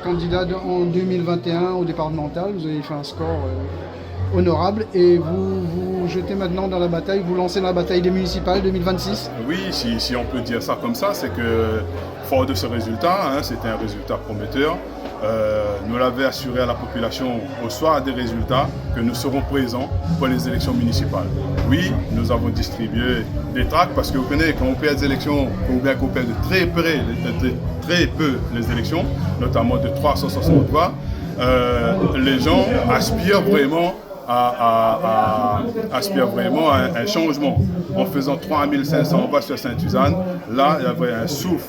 Candidat en 2021 au départemental, vous avez fait un score honorable et vous jetez maintenant dans la bataille, vous lancez dans la bataille des municipales 2026. Oui, si on peut dire ça comme ça, c'est que fort de ce résultat, c'était un résultat prometteur. Nous l'avons assuré à la population au soir des résultats que nous serons présents pour les élections municipales. Oui, nous avons distribué des tracts parce que vous connaissez, quand on perd des élections, ou bien qu'on perd de très peu les élections, notamment de 360 voix, les gens aspirent vraiment à un changement. En faisant 3500 voix sur Sainte-Suzanne, là, il y avait un souffle,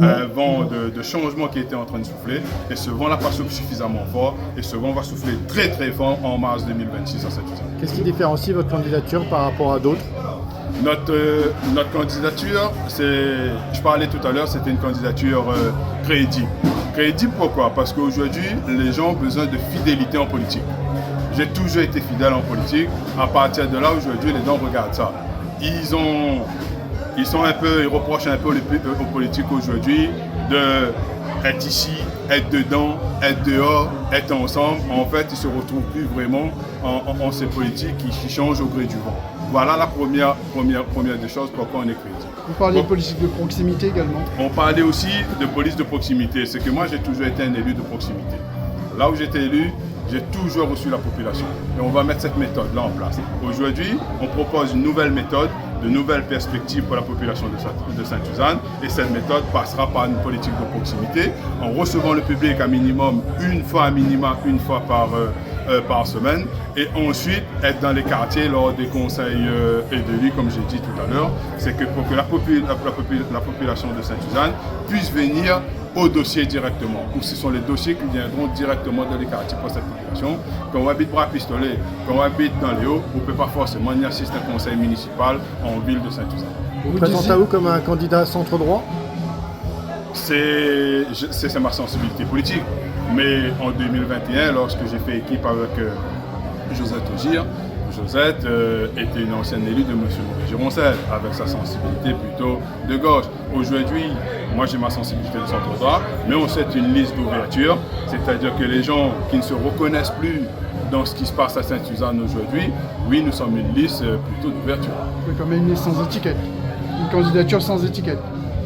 un vent de changement qui était en train de souffler. Et ce vent n'a pas soufflé suffisamment fort. Et ce vent va souffler très très fort en mars 2026 à Sainte-Suzanne. Qu'est-ce qui différencie votre candidature par rapport à d'autres? Notre candidature, je parlais tout à l'heure, c'était une candidature crédible. Crédible pourquoi? Parce qu'aujourd'hui, les gens ont besoin de fidélité en politique. J'ai toujours été fidèle en politique. À partir de là, aujourd'hui, les gens regardent ça. Ils reprochent un peu aux politiques aujourd'hui d'être ici, être dedans, être dehors, être ensemble. En fait, ils ne se retrouvent plus vraiment en ces politiques qui changent au gré du vent. Voilà la première des choses pourquoi on est crédible. Vous parlez de politique de proximité également. On parlait aussi de police de proximité. C'est que moi, j'ai toujours été un élu de proximité. Là où j'étais élu, j'ai toujours reçu la population. Et on va mettre cette méthode-là en place. Aujourd'hui, on propose une nouvelle méthode, de nouvelles perspectives pour la population de Sainte-Suzanne. Et cette méthode passera par une politique de proximité, en recevant le public à minimum une fois par semaine. Et ensuite, être dans les quartiers lors des conseils élus, comme j'ai dit tout à l'heure. C'est que pour que la population de Sainte-Suzanne puisse venir au dossier directement, ou ce sont les dossiers qui viendront directement dans les quartiers pour cette population. Quand on habite Bras-Pistolet, quand on habite dans les Hauts, on ne peut pas forcément y assister à un conseil municipal en ville de Sainte-Suzanne. Vous vous présentez à vous comme un candidat centre-droit? C'est ma sensibilité politique. Mais en 2021, lorsque j'ai fait équipe avec Josette Ogir, Josette était une ancienne élue de M. Gironcel, avec sa sensibilité plutôt de gauche. Aujourd'hui, moi j'ai ma sensibilité de centre-droit, mais on sait une liste d'ouverture, c'est-à-dire que les gens qui ne se reconnaissent plus dans ce qui se passe à Sainte-Suzanne aujourd'hui, oui, nous sommes une liste plutôt d'ouverture. C'est quand même une liste sans étiquette, une candidature sans étiquette.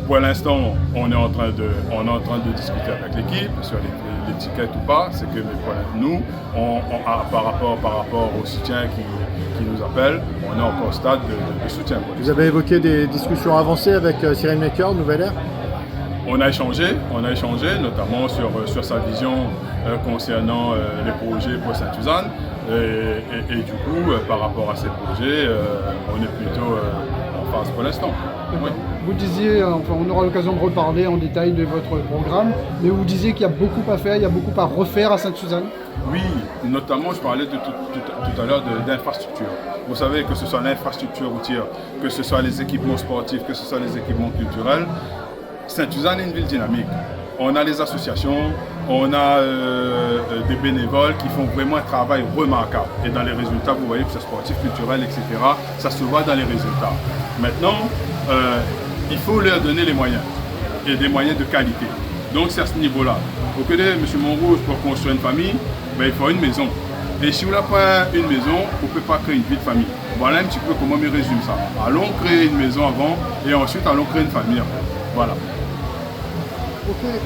Pour l'instant, on est en train de discuter avec l'équipe sur l'étiquette ou pas. C'est que nous, par rapport au soutien qui nous appelle, on est encore au stade de soutien. Vous avez évoqué des discussions avancées avec Cyril Maker, Nouvelle Ère? On a échangé notamment sur sa vision concernant les projets pour Sainte-Suzanne. Et du coup, par rapport à ces projets, on est plutôt en phase pour l'instant. Oui. Vous disiez, on aura l'occasion de reparler en détail de votre programme, mais vous disiez qu'il y a beaucoup à faire, il y a beaucoup à refaire à Sainte-Suzanne. Oui, notamment je parlais tout à l'heure d'infrastructure. Vous savez que ce soit l'infrastructure routière, que ce soit les équipements sportifs, que ce soit les équipements culturels, Sainte-Suzanne est une ville dynamique. On a les associations, on a des bénévoles qui font vraiment un travail remarquable. Et dans les résultats, vous voyez que c'est sportif, culturel, etc., ça se voit dans les résultats. Maintenant, il faut leur donner les moyens, et des moyens de qualité. Donc c'est à ce niveau-là. Vous connaissez, M. Montrouge, pour construire une famille, il faut une maison. Et si vous n'avez pas une maison, vous ne pouvez pas créer une vie de famille. Voilà un petit peu comment je résume ça. Allons créer une maison avant, et ensuite allons créer une famille après. Voilà. Ok.